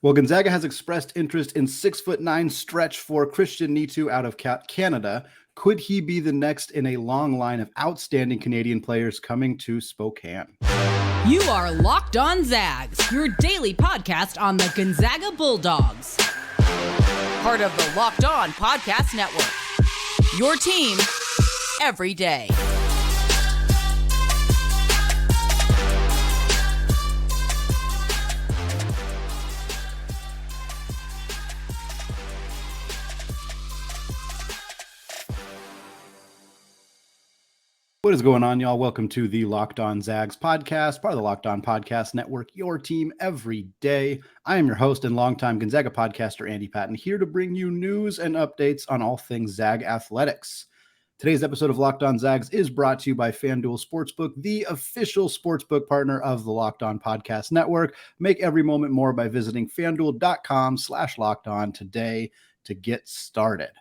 Well, Gonzaga has expressed interest in 6'9" stretch for Christian Nitu out of Canada. Could he be the next in a long line of outstanding Canadian players coming to Spokane? You are Locked On Zags, your daily podcast on the Gonzaga Bulldogs. Part of the Locked On Podcast Network. Your team every day. What is going on, y'all? Welcome to the Locked On Zags podcast, part of the Locked On Podcast Network, your team every day. I am your host and longtime Gonzaga podcaster, Andy Patton, here to bring you news and updates on all things Zag athletics. Today's episode of Locked On Zags is brought to you by FanDuel Sportsbook, the official sportsbook partner of the Locked On Podcast Network. Make every moment more by visiting fanduel.com/lockedon today to get started.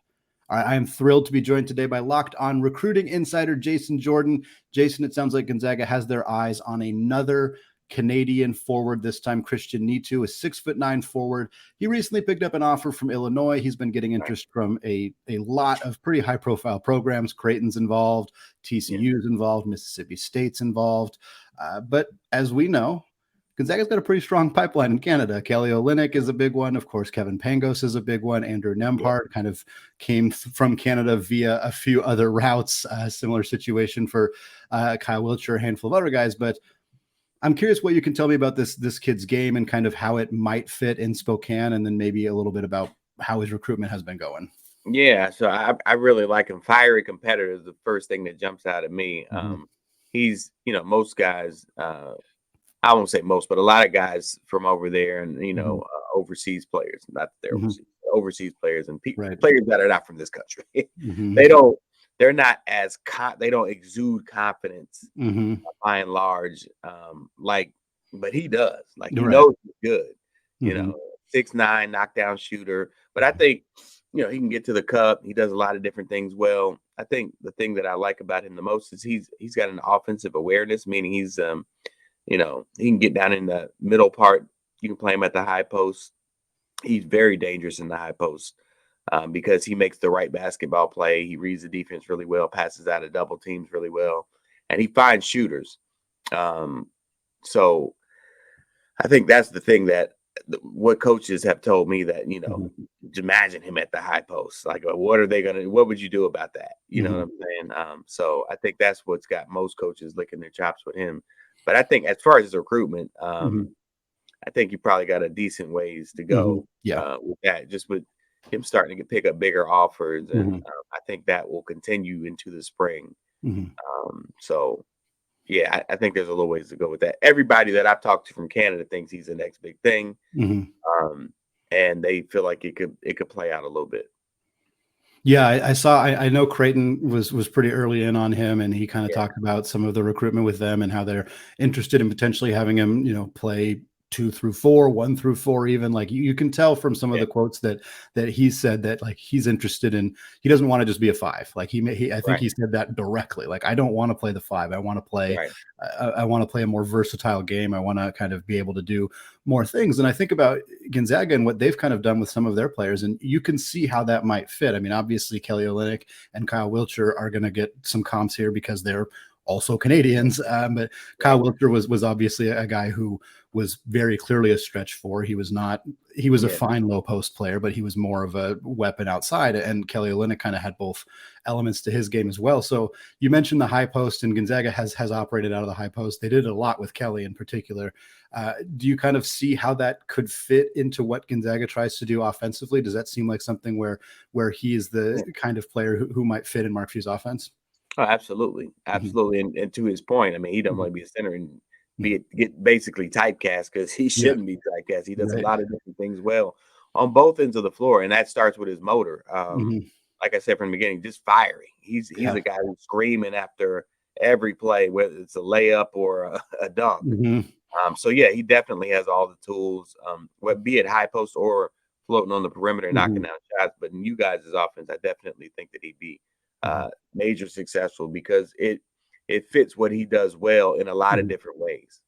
All right, I am thrilled to be joined today by Locked On recruiting insider Jason Jordan. Jason, it sounds like Gonzaga has their eyes on another Canadian forward, this time Christian Nitu, a 6'9" forward. He recently picked up an offer from Illinois. He's been getting interest from a lot of pretty high-profile programs. Creighton's involved, TCU's involved, Mississippi State's involved. But as we know, Gonzaga's got a pretty strong pipeline in Canada. Kelly Olynyk is a big one. Of course, Kevin Pangos is a big one. Andrew Nembhard kind of came from Canada via a few other routes. Similar situation for Kyle Wiltjer, a handful of other guys. But I'm curious what you can tell me about this kid's game and kind of how it might fit in Spokane, and then maybe a little bit about how his recruitment has been going. Yeah, so I really like him. Fiery competitor is the first thing that jumps out at me. He's, most guys – I won't say most, but a lot of guys from over there and, overseas players, not that they're overseas players and players that are not from this country. They're not as, they don't exude confidence by and large. But he does. He knows he's good, 6'9" knockdown shooter. But I think, he can get to the cup. He does a lot of different things well. I think the thing that I like about him the most is he's got an offensive awareness, meaning he's, he can get down in the middle part. You can play him at the high post. He's very dangerous in the high post because he makes the right basketball play. He reads the defense really well, passes out of double teams really well, and he finds shooters. So I think that's the thing that what coaches have told me that, imagine him at the high post. What would you do about that? You know what I'm saying? So I think that's what's got most coaches licking their chops with him. But I think as far as his recruitment, I think you probably got a decent ways to go with that, just with him starting to pick up bigger offers. And I think that will continue into the spring. So, yeah, I think there's a little ways to go with that. Everybody that I've talked to from Canada thinks he's the next big thing. And they feel like it could play out a little bit. Yeah, I know Creighton was pretty early in on him, and he kind of talked about some of the recruitment with them and how they're interested in potentially having him, play 2 through 4, 1 through 4, even. You can tell from some of the quotes that he said that he's interested in. He doesn't want to just be a 5. I think he said that directly. I don't want to play the 5. I want to play. I want to play a more versatile game. I want to kind of be able to do more things. And I think about Gonzaga and what they've kind of done with some of their players, and you can see how that might fit. I mean, obviously Kelly Olynyk and Kyle Wiltjer are going to get some comps here because they're also Canadians. But Kyle Wiltjer was obviously a guy who was very clearly a stretch 4. He was a fine low post player, but he was more of a weapon outside. And Kelly Olynyk kind of had both elements to his game as well. So you mentioned the high post, and Gonzaga has operated out of the high post. They did a lot with Kelly in particular. Do you kind of see how that could fit into what Gonzaga tries to do offensively? Does that seem like something where he is the kind of player who might fit in Mark Few's offense? Oh, absolutely. And to his point, I mean, he doesn't want to be a center and get basically typecast, because he shouldn't be typecast. He does a lot of different things well on both ends of the floor, and that starts with his motor. Like I said from the beginning, just fiery. He's a guy who's screaming after every play, whether it's a layup or a dunk. So yeah, he definitely has all the tools, be it high post or floating on the perimeter, knocking down shots. But in you guys' offense, I definitely think that he'd be major successful, because it fits what he does well in a lot of different ways.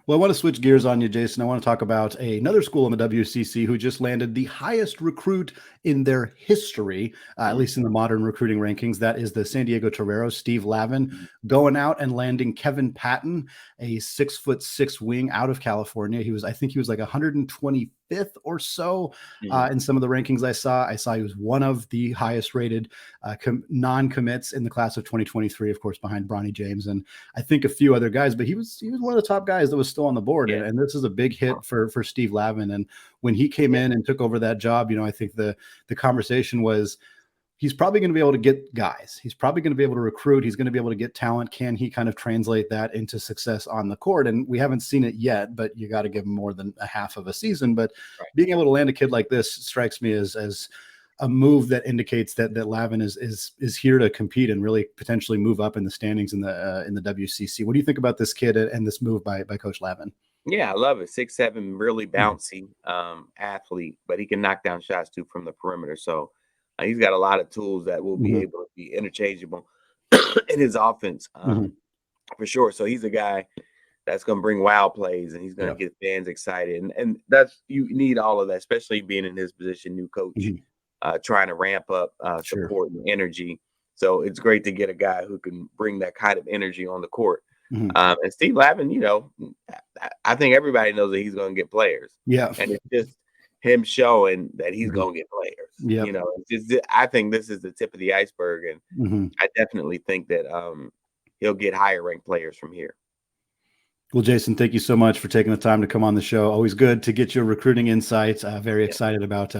Well, I want to switch gears on you, Jason. I want to talk about another school in the WCC who just landed the highest recruit in their history, at least in the modern recruiting rankings. That is the San Diego Toreros, Steve Lavin, going out and landing Kevin Patton, a 6'6" wing out of California. I think he was like 125th or so in some of the rankings I saw. I saw he was one of the highest rated non-commits in the class of 2023, of course, behind Bronny James and I think a few other guys, but he was one of the top guys that was still on the board. Yeah. And this is a big hit for Steve Lavin. And when he came in and took over that job, I think the conversation was, he's probably going to be able to get guys. He's probably going to be able to recruit. He's going to be able to get talent. Can he kind of translate that into success on the court? And we haven't seen it yet, but you got to give him more than a half of a season. But being able to land a kid like this strikes me as a move that indicates that Lavin is here to compete and really potentially move up in the standings in the WCC. What do you think about this kid and this move by Coach Lavin? Yeah, I love it. 6'7", really bouncy athlete, but he can knock down shots too from the perimeter. So he's got a lot of tools that will be able to be interchangeable in his offense for sure. So he's a guy that's going to bring wild plays and he's going to get fans excited. And that's, you need all of that, especially being in his position, new coach. Trying to ramp up support and energy. So it's great to get a guy who can bring that kind of energy on the court. And Steve Lavin, I think everybody knows that he's going to get players. Yeah. And it's just him showing that he's going to get players. Yeah. I think this is the tip of the iceberg. And I definitely think that he'll get higher ranked players from here. Well, Jason, thank you so much for taking the time to come on the show. Always good to get your recruiting insights. Very excited about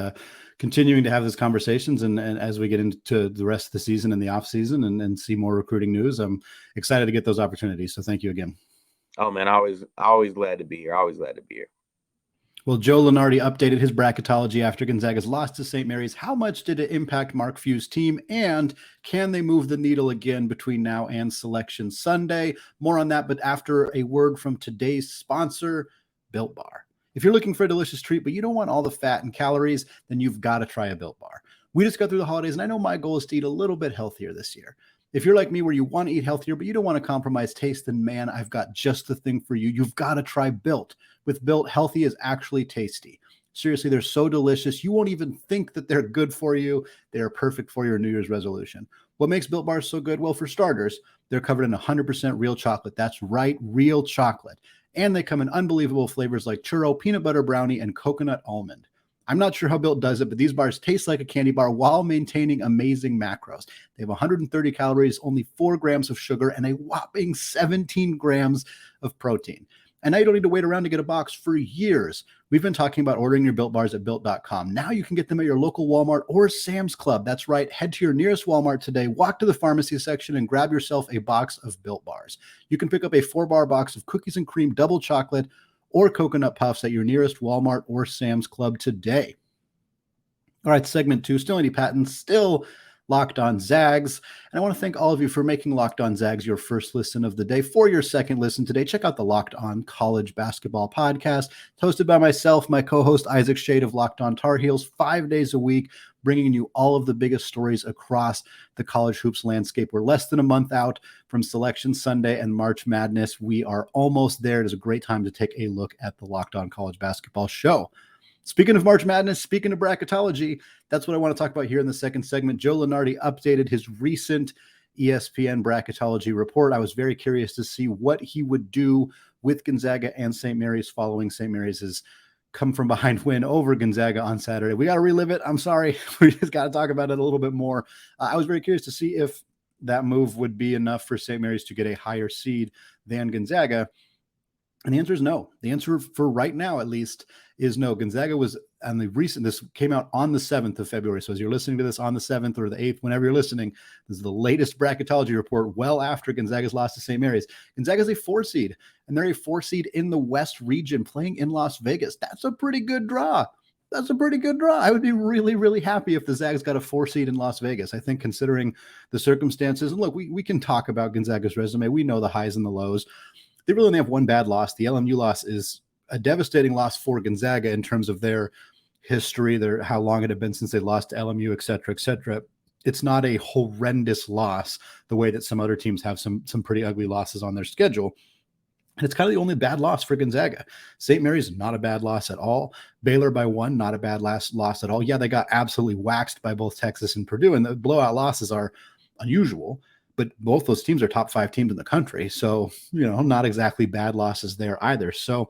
continuing to have these conversations and as we get into the rest of the season and the off season and see more recruiting news. I'm excited to get those opportunities. So thank you again. Oh man, always glad to be here. Always glad to be here. Well, Joe Lunardi updated his bracketology after Gonzaga's loss to St. Mary's. How much did it impact Mark Few's team? And can they move the needle again between now and Selection Sunday? More on that, but after a word from today's sponsor, Built Bar. If you're looking for a delicious treat, but you don't want all the fat and calories, then you've got to try a Built Bar. We just got through the holidays, and I know my goal is to eat a little bit healthier this year. If you're like me, where you want to eat healthier, but you don't want to compromise taste, then man, I've got just the thing for you. You've got to try Built. With Built, healthy is actually tasty. Seriously, they're so delicious. You won't even think that they're good for you. They are perfect for your New Year's resolution. What makes Built Bars so good? Well, for starters, they're covered in 100% real chocolate. That's right, real chocolate. And they come in unbelievable flavors like churro, peanut butter brownie, and coconut almond. I'm not sure how Built does it, but these bars taste like a candy bar while maintaining amazing macros. They have 130 calories, only 4 grams of sugar, and a whopping 17 grams of protein. And now you don't need to wait around to get a box for years. We've been talking about ordering your Built Bars at Built.com. Now you can get them at your local Walmart or Sam's Club. That's right. Head to your nearest Walmart today, walk to the pharmacy section, and grab yourself a box of Built Bars. You can pick up a 4-bar box of cookies and cream double chocolate or coconut puffs at your nearest Walmart or Sam's Club today. All right, segment 2, still Andy Patton, still Locked On Zags. And I want to thank all of you for making Locked On Zags your first listen of the day. For your second listen today, check out the Locked On College Basketball Podcast. It's hosted by myself, my co-host Isaac Shade of Locked On Tar Heels, 5 days a week, bringing you all of the biggest stories across the college hoops landscape. We're less than a month out from Selection Sunday and March Madness. We are almost there. It is a great time to take a look at the Locked On College Basketball Show. Speaking of March Madness, speaking of bracketology, that's what I want to talk about here in the second segment. Joe Lunardi updated his recent ESPN bracketology report. I was very curious to see what he would do with Gonzaga and St. Mary's following St. Mary's' come-from-behind win over Gonzaga on Saturday. We got to relive it. I'm sorry. We just got to talk about it a little bit more. I was very curious to see if that move would be enough for St. Mary's to get a higher seed than Gonzaga. And the answer is no. The answer for right now, at least, is no. Gonzaga was on the recent, this came out on the 7th of February. So as you're listening to this on the 7th or the 8th, whenever you're listening, this is the latest bracketology report well after Gonzaga's loss to St. Mary's. Gonzaga's a 4 seed, and they're a 4 seed in the West region playing in Las Vegas. That's a pretty good draw. That's a pretty good draw. I would be really, really happy if the Zags got a 4 seed in Las Vegas. I think considering the circumstances, and look, we can talk about Gonzaga's resume. We know the highs and the lows. They really only have one bad loss. The LMU loss is a devastating loss for Gonzaga in terms of their history, how long it had been since they lost to LMU, et cetera, et cetera. It's not a horrendous loss the way that some other teams have some pretty ugly losses on their schedule. And it's kind of the only bad loss for Gonzaga. St. Mary's, not a bad loss at all. Baylor by 1, not a bad loss at all. Yeah, they got absolutely waxed by both Texas and Purdue, and the blowout losses are unusual, but both those teams are top 5 teams in the country. So, not exactly bad losses there either. So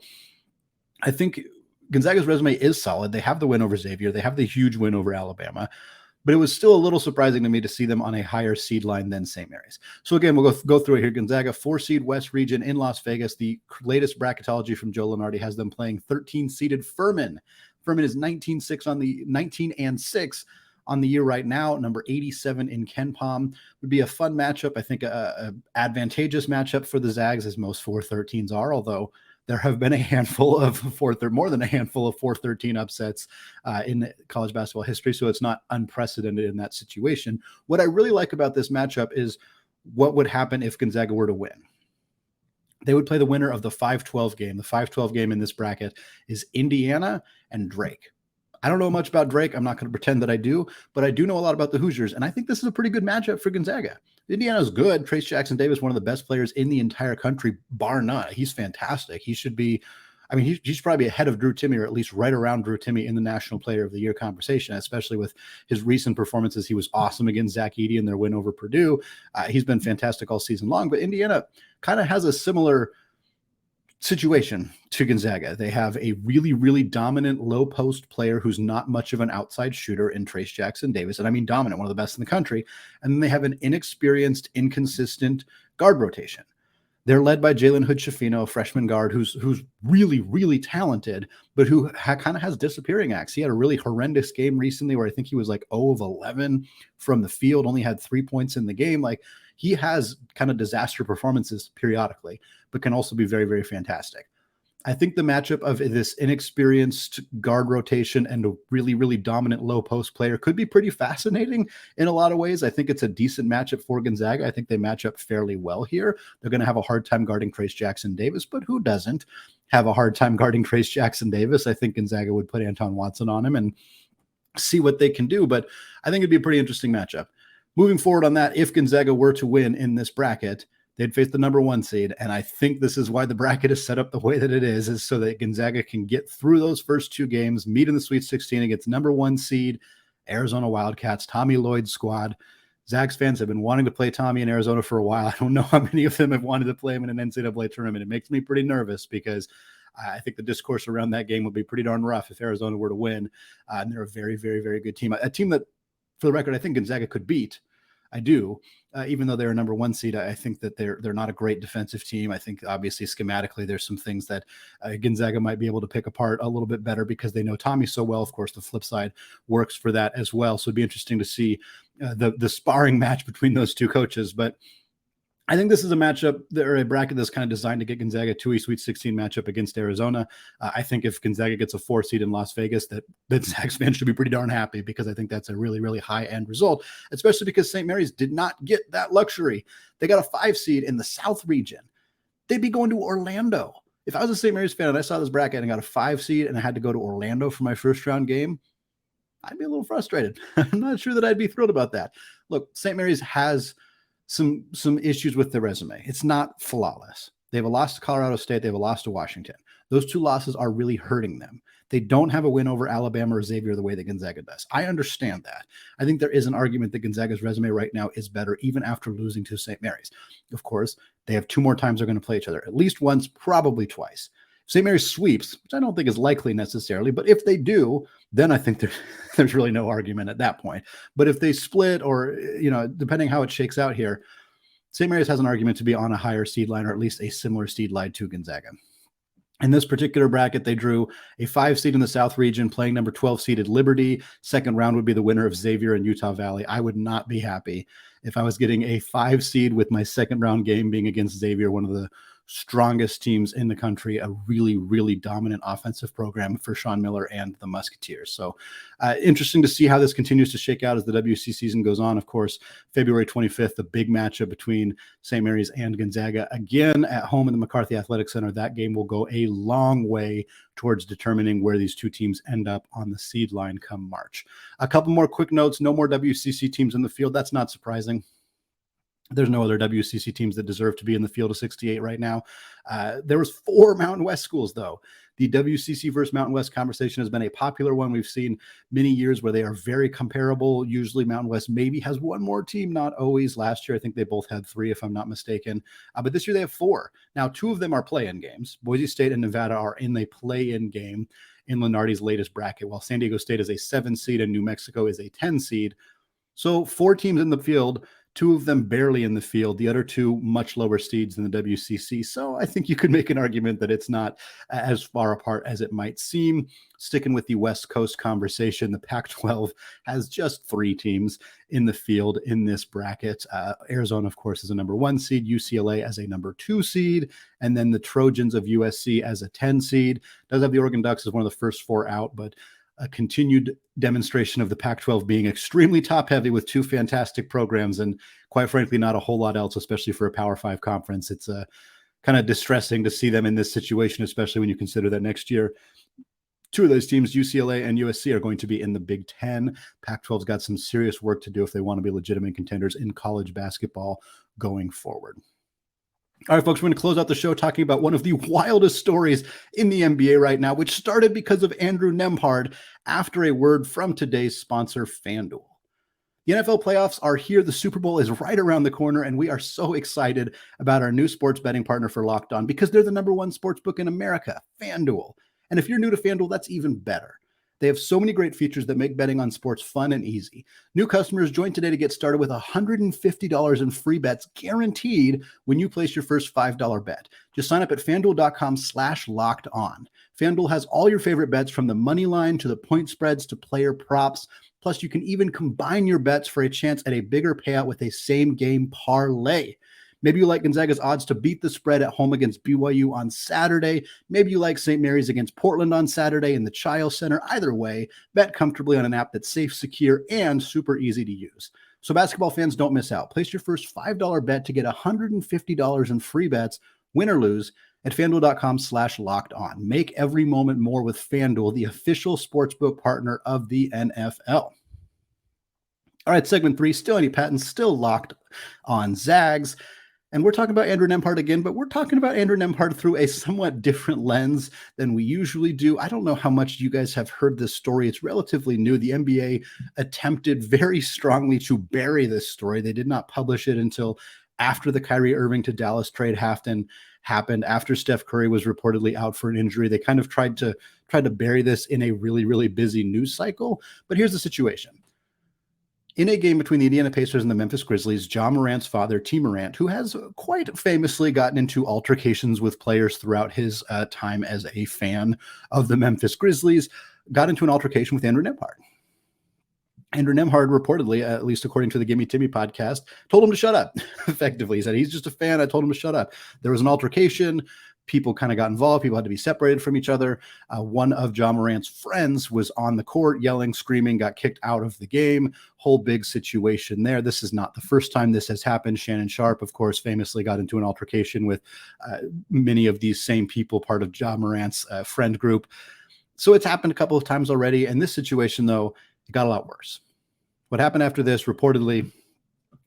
I think Gonzaga's resume is solid. They have the win over Xavier. They have the huge win over Alabama. But it was still a little surprising to me to see them on a higher seed line than St. Mary's. So again, we'll go through it here. Gonzaga, 4-seed West region in Las Vegas. The latest bracketology from Joe Lunardi has them playing 13-seeded Furman. Furman is 19-6 on the year right now. Number 87 in KenPom would be a fun matchup. I think a advantageous matchup for the Zags, as most 4-13s are, although there have been a handful of more than a handful of 4-13 upsets in college basketball history, so it's not unprecedented in that situation. What I really like about this matchup is what would happen if Gonzaga were to win. They would play the winner of the 5-12 game. The 5-12 game in this bracket is Indiana and Drake. I don't know much about Drake. I'm not going to pretend that I do, but I do know a lot about the Hoosiers, and I think this is a pretty good matchup for Gonzaga. Indiana's good. Trayce Jackson-Davis, one of the best players in the entire country, bar none. He's fantastic. He should be, he's probably ahead of Drew Timme, or at least right around Drew Timme in the National Player of the Year conversation, especially with his recent performances. He was awesome against Zach Edey in their win over Purdue. He's been fantastic all season long, but Indiana kind of has a similar situation to Gonzaga. They have a really, really dominant low post player who's not much of an outside shooter in Trayce Jackson-Davis. And I mean dominant, one of the best in the country. And then they have an inexperienced, inconsistent guard rotation. They're led by Jalen Hood-Schifino, a freshman guard who's really, really talented, but who kind of has disappearing acts. He had a really horrendous game recently where I think he was like 0 of 11 from the field, only had 3 points in the game. Like, he has kind of disaster performances periodically, but can also be very, very fantastic. I think the matchup of this inexperienced guard rotation and a really, really dominant low post player could be pretty fascinating in a lot of ways. I think it's a decent matchup for Gonzaga. I think they match up fairly well here. They're going to have a hard time guarding Trayce Jackson-Davis, but who doesn't have a hard time guarding Trayce Jackson-Davis? I think Gonzaga would put Anton Watson on him and see what they can do, but I think it'd be a pretty interesting matchup. Moving forward on that, if Gonzaga were to win in this bracket, they'd face the number 1 seed. And I think this is why the bracket is set up the way that it is so that Gonzaga can get through those first 2 games, meet in the Sweet 16 against number 1 seed, Arizona Wildcats, Tommy Lloyd's squad. Zags fans have been wanting to play Tommy in Arizona for a while. I don't know how many of them have wanted to play him in an NCAA tournament. It makes me pretty nervous because I think the discourse around that game would be pretty darn rough if Arizona were to win. And they're a very, very, very good team. A team that, for the record, I think Gonzaga could beat. I do. Even though they're a number 1 seed, I think that they're not a great defensive team. I think obviously schematically there's some things that Gonzaga might be able to pick apart a little bit better because they know Tommy so well. Of course, the flip side works for that as well. So it'd be interesting to see the sparring match between those 2 coaches. But I think this is a matchup or a bracket that's kind of designed to get Gonzaga to a Sweet 16 matchup against Arizona. I think if Gonzaga gets a 4 seed in Las Vegas, that Zags fans should be pretty darn happy because I think that's a really, really high end result, especially because St. Mary's did not get that luxury. They got a 5 seed in the South region. They'd be going to Orlando. If I was a St. Mary's fan and I saw this bracket and got a 5 seed and I had to go to Orlando for my first round game, I'd be a little frustrated. I'm not sure that I'd be thrilled about that. Look, St. Mary's has some issues with their resume. It's not flawless. They have a loss to Colorado State. They have a loss to Washington. Those 2 losses are really hurting them. They don't have a win over Alabama or Xavier the way that Gonzaga does. I understand that. I think there is an argument that Gonzaga's resume right now is better even after losing to St. Mary's. Of course, they have 2 more times they're going to play each other, at least once, probably twice. St. Mary's sweeps, which I don't think is likely necessarily, but if they do, then I think there's really no argument at that point. But if they split or, depending how it shakes out here, St. Mary's has an argument to be on a higher seed line or at least a similar seed line to Gonzaga. In this particular bracket, they drew a 5 seed in the South region playing number 12 seeded Liberty. Second round would be the winner of Xavier and Utah Valley. I would not be happy if I was getting a 5 seed with my second round game being against Xavier, one of the strongest teams in the country, a really, really dominant offensive program for Sean Miller and the Musketeers. So interesting to see how this continues to shake out as the WC season goes on. Of course, February 25th, the big matchup between St. Mary's and Gonzaga, again at home in the McCarthy Athletic Center. That game will go a long way towards determining where these 2 teams end up on the seed line come March. A couple more quick notes. No more WCC teams in the field. That's not surprising. There's no other WCC teams that deserve to be in the field of 68 right now. There was 4 Mountain West schools, though. The WCC versus Mountain West conversation has been a popular one. We've seen many years where they are very comparable. Usually Mountain West maybe has one more team, not always. Last year, I think they both had 3, if I'm not mistaken. But this year they have 4. Now, 2 of them are play-in games. Boise State and Nevada are in the play-in game in Lunardi's latest bracket, while San Diego State is a 7 seed and New Mexico is a 10 seed. So 4 teams in the field, 2 of them barely in the field, the other 2 much lower seeds than the WCC. So I think you could make an argument that it's not as far apart as it might seem. Sticking with the West Coast conversation, the Pac-12 has just 3 teams in the field in this bracket. Arizona, of course, is a number 1 seed, UCLA as a number 2 seed, and then the Trojans of USC as a 10 seed. Does have the Oregon Ducks as one of the first 4 out, but a continued demonstration of the Pac-12 being extremely top-heavy with 2 fantastic programs and, quite frankly, not a whole lot else, especially for a Power 5 conference. It's kind of distressing to see them in this situation, especially when you consider that next year 2 of those teams, UCLA and USC, are going to be in the Big Ten. Pac-12's got some serious work to do if they want to be legitimate contenders in college basketball going forward. All right, folks, we're going to close out the show talking about one of the wildest stories in the NBA right now, which started because of Andrew Nembhard after a word from today's sponsor, FanDuel. The NFL playoffs are here. The Super Bowl is right around the corner, and we are so excited about our new sports betting partner for Locked On because they're the number 1 sports book in America, FanDuel. And if you're new to FanDuel, that's even better. They have so many great features that make betting on sports fun and easy. New customers join today to get started with $150 in free bets guaranteed when you place your first $5 bet. Just sign up at FanDuel.com/lockedon. FanDuel has all your favorite bets from the money line to the point spreads to player props. Plus, you can even combine your bets for a chance at a bigger payout with a same game parlay. Maybe you like Gonzaga's odds to beat the spread at home against BYU on Saturday. Maybe you like St. Mary's against Portland on Saturday in the Child Center. Either way, bet comfortably on an app that's safe, secure, and super easy to use. So basketball fans, don't miss out. Place your first $5 bet to get $150 in free bets, win or lose, at FanDuel.com/lockedon. Make every moment more with FanDuel, the official sportsbook partner of the NFL. All right, segment 3, still Andy Patton, still locked on Zags. And we're talking about Andrew Nembhard again, but we're talking about Andrew Nembhard through a somewhat different lens than we usually do. I don't know how much you guys have heard this story. It's relatively new. The NBA attempted very strongly to bury this story. They did not publish it until after the Kyrie Irving to Dallas trade happened, after Steph Curry was reportedly out for an injury. They kind of tried to bury this in a really, really busy news cycle. But here's the situation. In a game between the Indiana Pacers and the Memphis Grizzlies, Ja Morant's father, T. Morant, who has quite famously gotten into altercations with players throughout his time as a fan of the Memphis Grizzlies, got into an altercation with Andrew Nembhard. Andrew Nembhard reportedly, at least according to the Gimme Timmy podcast, told him to shut up, effectively. He said, he's just a fan. I told him to shut up. There was an altercation. People kind of got involved. People had to be separated from each other. One of Ja Morant's friends was on the court yelling, screaming, got kicked out of the game. Whole big situation there. This is not the first time this has happened. Shannon Sharp, of course, famously got into an altercation with many of these same people, part of Ja Morant's friend group. So it's happened a couple of times already. And this situation, though, it got a lot worse. What happened after this, reportedly,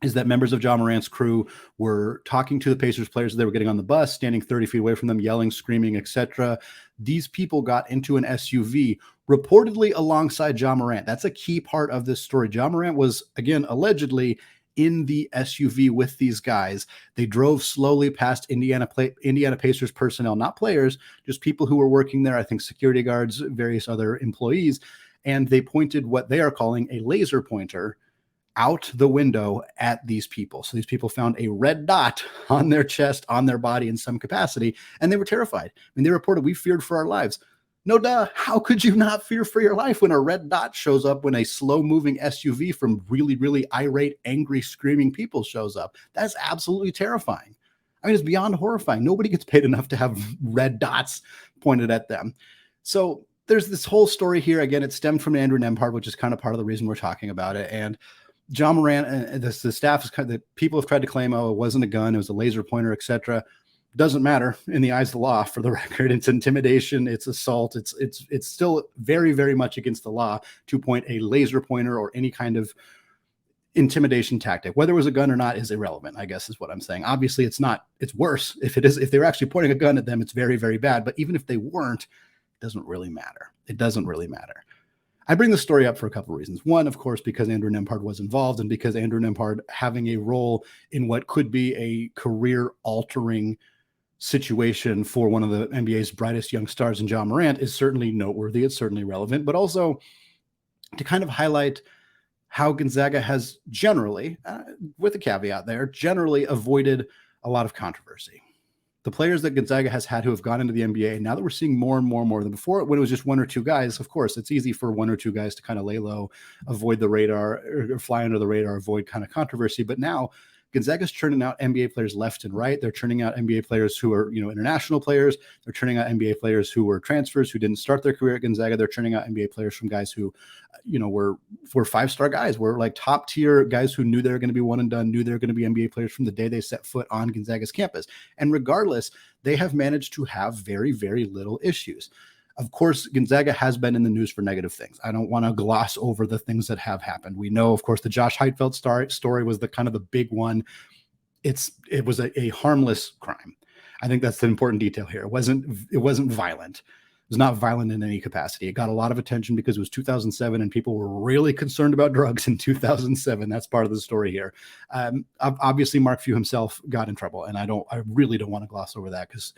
is that members of Ja Morant's crew were talking to the Pacers players as they were getting on the bus, standing 30 feet away from them, yelling, screaming, etc. These people got into an SUV, reportedly alongside Ja Morant. That's a key part of this story. Ja Morant was, again, allegedly in the SUV with these guys. They drove slowly past Indiana Pacers personnel, not players, just people who were working there, I think security guards, various other employees, and they pointed what they are calling a laser pointer out the window at these people. So these people found a red dot on their chest, on their body in some capacity, and they were terrified. I mean, they reported, we feared for our lives. No duh. How could you not fear for your life when a red dot shows up, when a slow-moving SUV from really, really irate, angry, screaming people shows up? That's absolutely terrifying. I mean, it's beyond horrifying. Nobody gets paid enough to have red dots pointed at them. So there's this whole story here. Again, it stemmed from Andrew Nembhard, which is kind of part of the reason we're talking about it. And Ja Morant and the staff is the people have tried to claim, oh, it wasn't a gun, it was a laser pointer, etc. Doesn't matter in the eyes of the law. For the record, it's intimidation, it's assault, it's still very, very much against the law to point a laser pointer or any kind of intimidation tactic. Whether it was a gun or not is irrelevant, I guess is what I'm saying. Obviously, it's not. It's worse if they were actually pointing a gun at them. It's very, very bad. But even if they weren't, it doesn't really matter. It doesn't really matter. I bring this story up for a couple of reasons. One, of course, because Andrew Nembhard was involved, and because Andrew Nembhard having a role in what could be a career-altering situation for one of the NBA's brightest young stars in Ja Morant is certainly noteworthy. It's certainly relevant, but also to kind of highlight how Gonzaga has generally, with a caveat there, generally avoided a lot of controversy. The players that Gonzaga has had who have gone into the NBA, now that we're seeing more and more than before, when it was just one or two guys, of course, it's easy for one or two guys to kind of lay low, avoid the radar, or fly under the radar, avoid kind of controversy. But now Gonzaga's churning out NBA players left and right. They're churning out NBA players who are, international players. They're churning out NBA players who were transfers, who didn't start their career at Gonzaga. They're churning out NBA players from guys who, were five-star guys, were like top tier guys who knew they were going to be one and done, knew they were going to be NBA players from the day they set foot on Gonzaga's campus. And regardless, they have managed to have very, very little issues. Of course, Gonzaga has been in the news for negative things. I don't want to gloss over the things that have happened. We know, of course, the Josh Heitfeld story was the kind of the big one. It was a harmless crime. I think that's the important detail here. It wasn't violent. It was not violent in any capacity. It got a lot of attention because it was 2007 and people were really concerned about drugs in 2007. That's part of the story here. Obviously, Mark Few himself got in trouble, and I really don't want to gloss over that, because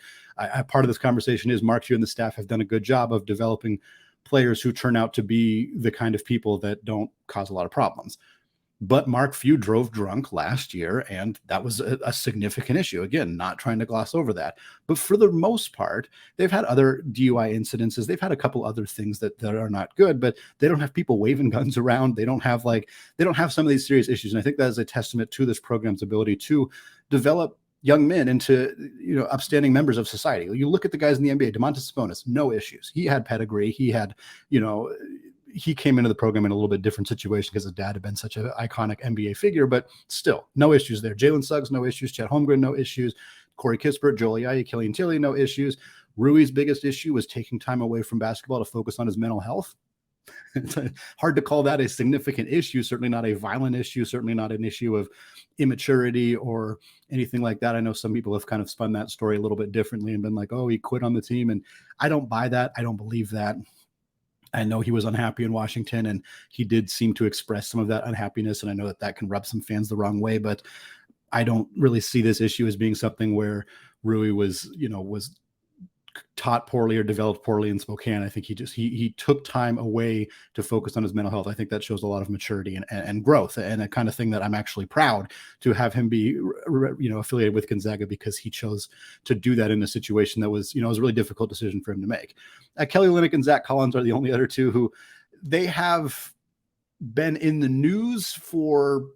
part of this conversation is Mark Few and the staff have done a good job of developing players who turn out to be the kind of people that don't cause a lot of problems. But Mark Few drove drunk last year, and that was a significant issue. Again, not trying to gloss over that. But for the most part, they've had other DUI incidences. They've had a couple other things that are not good, but they don't have people waving guns around. They don't have some of these serious issues. And I think that is a testament to this program's ability to develop young men into, upstanding members of society. You look at the guys in the NBA, Domantas Sabonis, no issues. He had pedigree. He had, he came into the program in a little bit different situation because his dad had been such an iconic NBA figure, but still no issues there. Jalen Suggs, no issues. Chet Holmgren, no issues. Corey Kispert, Joel Ayayi, Killian Tilly, no issues. Rui's biggest issue was taking time away from basketball to focus on his mental health. It's hard to call that a significant issue, certainly not a violent issue, certainly not an issue of immaturity or anything like that. I know some people have kind of spun that story a little bit differently and been like, oh, he quit on the team. And I don't buy that. I don't believe that. I know he was unhappy in Washington, and he did seem to express some of that unhappiness. And I know that can rub some fans the wrong way, but I don't really see this issue as being something where Rui was taught poorly or developed poorly in Spokane. I think he took time away to focus on his mental health. I think that shows a lot of maturity and growth, and a kind of thing that I'm actually proud to have him be, affiliated with Gonzaga, because he chose to do that in a situation that was, it was a really difficult decision for him to make. Kelly Olynyk and Zach Collins are the only other two who they have been in the news for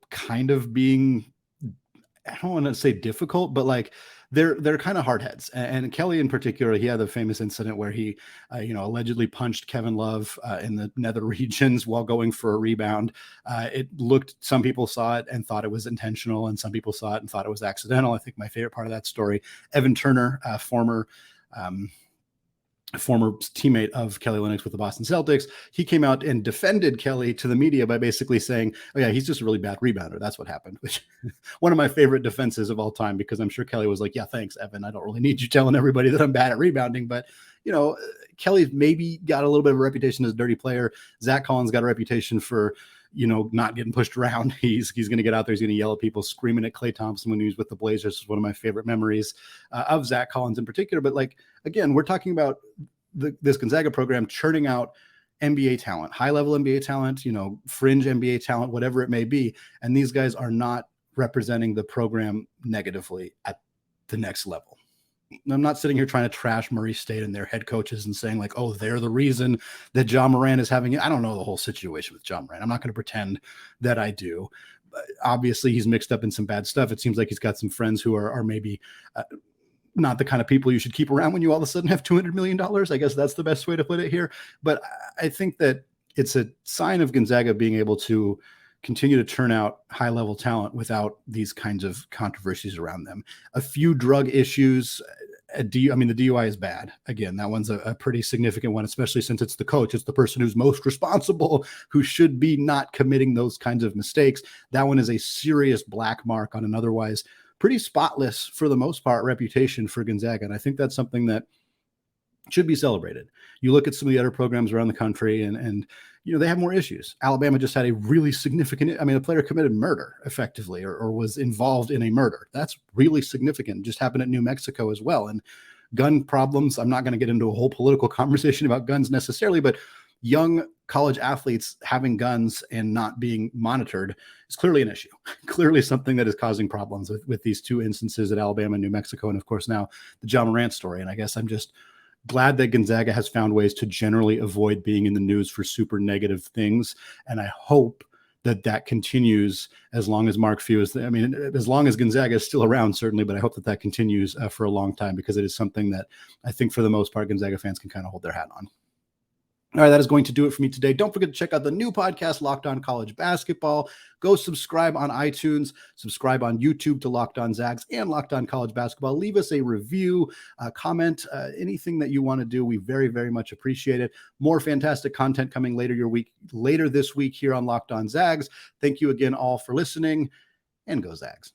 kind of being, I don't want to say difficult, but like they're kind of hard heads. And Kelly in particular, he had the famous incident where he, allegedly punched Kevin Love in the nether regions while going for a rebound. Some people saw it and thought it was intentional, and some people saw it and thought it was accidental. I think my favorite part of that story, Evan Turner, former teammate of Kelly Olynyk with the Boston Celtics, he came out and defended Kelly to the media by basically saying, oh yeah, he's just a really bad rebounder. That's what happened, which one of my favorite defenses of all time, because I'm sure Kelly was like, yeah, thanks, Evan. I don't really need you telling everybody that I'm bad at rebounding. But, Kelly's maybe got a little bit of a reputation as a dirty player. Zach Collins got a reputation for, not getting pushed around. He's going to get out there. He's going to yell at people, screaming at Klay Thompson when he was with the Blazers. It's one of my favorite memories of Zach Collins in particular. But again, we're talking about this Gonzaga program churning out NBA talent, high-level NBA talent, fringe NBA talent, whatever it may be. And these guys are not representing the program negatively at the next level. I'm not sitting here trying to trash Murray State and their head coaches and saying like, oh, they're the reason that Ja Morant is having it. I don't know the whole situation with Ja Morant. I'm not going to pretend that I do. But obviously, he's mixed up in some bad stuff. It seems like he's got some friends who are maybe not the kind of people you should keep around when you all of a sudden have $200 million. I guess that's the best way to put it here. But I think that it's a sign of Gonzaga being able to continue to turn out high-level talent without these kinds of controversies around them. A few drug issues the DUI is bad. Again, that one's a pretty significant one, especially since it's the coach. It's the person who's most responsible, who should be not committing those kinds of mistakes. That one is a serious black mark on an otherwise pretty spotless, for the most part, reputation for Gonzaga. And I think that's something that should be celebrated. You look at some of the other programs around the country and they have more issues. Alabama just had a really significant, a player committed murder effectively, or was involved in a murder. That's really significant. It just happened at New Mexico as well. And gun problems, I'm not going to get into a whole political conversation about guns necessarily, but young college athletes having guns and not being monitored is clearly an issue, clearly something that is causing problems with these two instances at Alabama and New Mexico. And of course, now the Ja Morant story. And I guess I'm just glad that Gonzaga has found ways to generally avoid being in the news for super negative things. And I hope that continues as long as Mark Few is, as long as Gonzaga is still around, certainly, but I hope that continues for a long time, because it is something that I think for the most part, Gonzaga fans can kind of hold their hat on. All right, that is going to do it for me today. Don't forget to check out the new podcast, Locked On College Basketball. Go subscribe on iTunes, subscribe on YouTube to Locked On Zags and Locked On College Basketball. Leave us a review, comment, anything that you want to do. We very, very much appreciate it. More fantastic content coming later this week here on Locked On Zags. Thank you again all for listening, and go Zags.